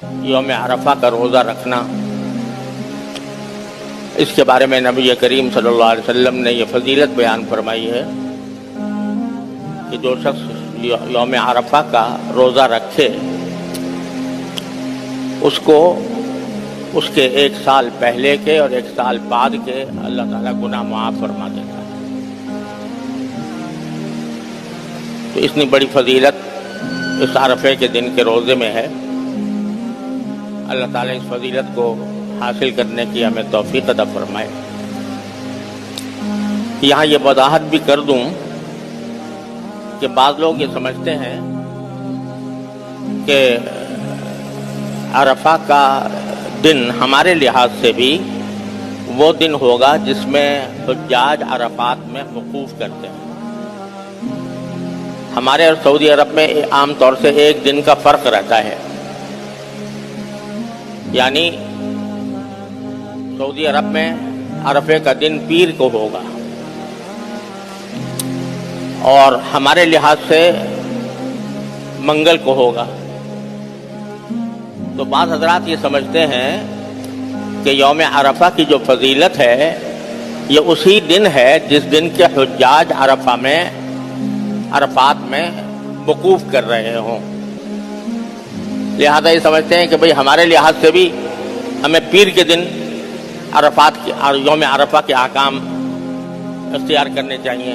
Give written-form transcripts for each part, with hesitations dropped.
یوم عرفہ کا روزہ رکھنا، اس کے بارے میں نبی کریم صلی اللہ علیہ وسلم نے یہ فضیلت بیان فرمائی ہے کہ جو شخص یوم عرفہ کا روزہ رکھے اس کو اس کے 1 سال پہلے کے اور 1 سال بعد کے اللہ تعالیٰ گناہ معاف فرما دیتا ہے۔ تو اتنی بڑی فضیلت اس عرفے کے دن کے روزے میں ہے۔ اللہ تعالیٰ اس فضیلت کو حاصل کرنے کی ہمیں توفیق عطا فرمائے۔ یہاں یہ وضاحت بھی کر دوں کہ بعض لوگ یہ سمجھتے ہیں کہ عرفہ کا دن ہمارے لحاظ سے بھی وہ دن ہوگا جس میں حجاج عرفات میں وقوف کرتے ہیں۔ ہمارے اور سعودی عرب میں عام طور سے 1 دن کا فرق رہتا ہے، یعنی سعودی عرب میں عرفے کا دن پیر کو ہوگا اور ہمارے لحاظ سے منگل کو ہوگا۔ تو بعض حضرات یہ سمجھتے ہیں کہ یوم عرفہ کی جو فضیلت ہے یہ اسی دن ہے جس دن کے حجاج عرفات میں وقوف کر رہے ہوں، لہذا یہ سمجھتے ہیں کہ بھئی ہمارے لحاظ سے بھی ہمیں پیر کے دن عرفات یوم عرفہ کے احکام اختیار کرنے چاہیے،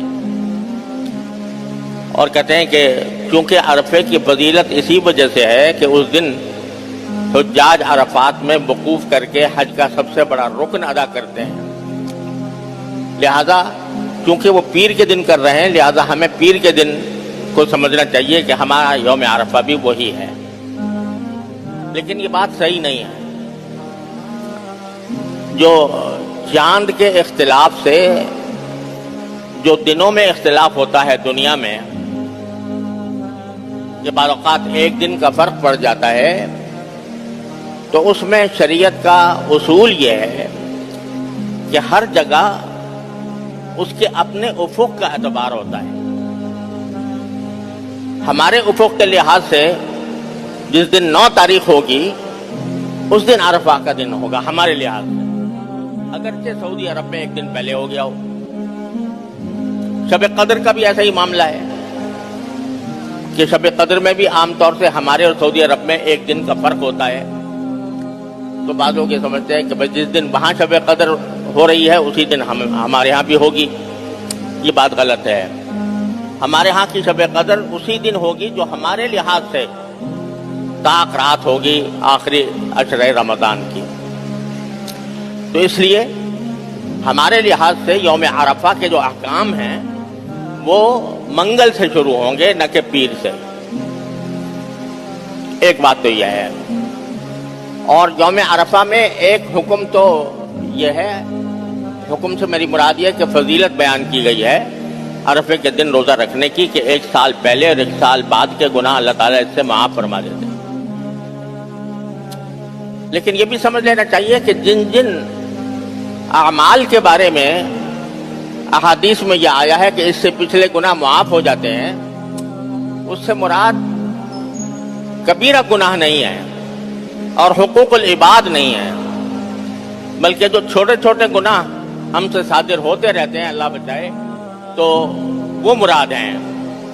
اور کہتے ہیں کہ کیونکہ عرفے کی فضیلت اسی وجہ سے ہے کہ اس دن حجاج عرفات میں وقوف کر کے حج کا سب سے بڑا رکن ادا کرتے ہیں، لہذا کیونکہ وہ پیر کے دن کر رہے ہیں لہذا ہمیں پیر کے دن کو سمجھنا چاہیے کہ ہمارا یوم عرفہ بھی وہی ہے۔ لیکن یہ بات صحیح نہیں ہے۔ جو چاند کے اختلاف سے جو دنوں میں اختلاف ہوتا ہے دنیا میں، کہ بعض اوقات 1 دن کا فرق پڑ جاتا ہے، تو اس میں شریعت کا اصول یہ ہے کہ ہر جگہ اس کے اپنے افق کا اعتبار ہوتا ہے۔ ہمارے افق کے لحاظ سے جس دن 9 تاریخ ہوگی اس دن عرفہ کا دن ہوگا ہمارے لحاظ سے، اگرچہ سعودی عرب میں 1 دن پہلے ہو گیا ہو۔ شب قدر کا بھی ایسا ہی معاملہ ہے کہ شب قدر میں بھی عام طور سے ہمارے اور سعودی عرب میں 1 دن کا فرق ہوتا ہے۔ تو بعض لوگ یہ سمجھتے ہیں کہ بھئی جس دن وہاں شب قدر ہو رہی ہے اسی دن ہمارے ہاں بھی ہوگی، یہ بات غلط ہے۔ ہمارے ہاں کی شب قدر اسی دن ہوگی جو ہمارے لحاظ سے طاق رات ہوگی آخری عشرہ رمضان کی۔ تو اس لیے ہمارے لحاظ سے یوم عرفہ کے جو احکام ہیں وہ منگل سے شروع ہوں گے نہ کہ پیر سے۔ ایک بات تو یہ ہے، اور یوم عرفہ میں ایک حکم تو یہ ہے، حکم سے میری مراد یہ کہ فضیلت بیان کی گئی ہے عرفے کے دن روزہ رکھنے کی کہ 1 سال پہلے اور 1 سال بعد کے گناہ اللہ تعالیٰ اس سے معاف فرما دیتے ہیں۔ لیکن یہ بھی سمجھ لینا چاہیے کہ جن جن اعمال کے بارے میں احادیث میں یہ آیا ہے کہ اس سے پچھلے گناہ معاف ہو جاتے ہیں، اس سے مراد کبیرہ گناہ نہیں ہے اور حقوق العباد نہیں ہے، بلکہ جو چھوٹے چھوٹے گناہ ہم سے صادر ہوتے رہتے ہیں اللہ بچائے، تو وہ مراد ہیں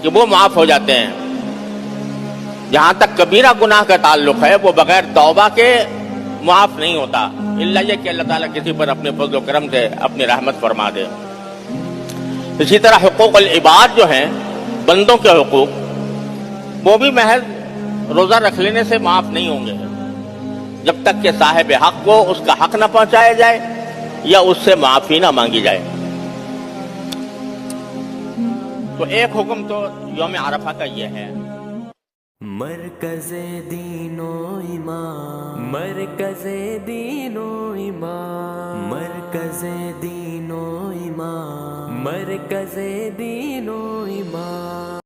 کہ وہ معاف ہو جاتے ہیں۔ جہاں تک کبیرہ گناہ کا تعلق ہے وہ بغیر توبہ کے معاف نہیں ہوتا، الا یہ کہ اللہ تعالیٰ کسی پر اپنے فضل و کرم سے اپنی رحمت فرما دے۔ اسی طرح حقوق العباد جو ہیں بندوں کے حقوق، وہ بھی محض روزہ رکھ لینے سے معاف نہیں ہوں گے جب تک کہ صاحب حق کو اس کا حق نہ پہنچایا جائے یا اس سے معافی نہ مانگی جائے۔ تو ایک حکم تو یوم عرفہ کا یہ ہے۔ مرکز دین و ایمان، مرکز دین و ایمان، مرکز دین و ایمان، مرکز دین و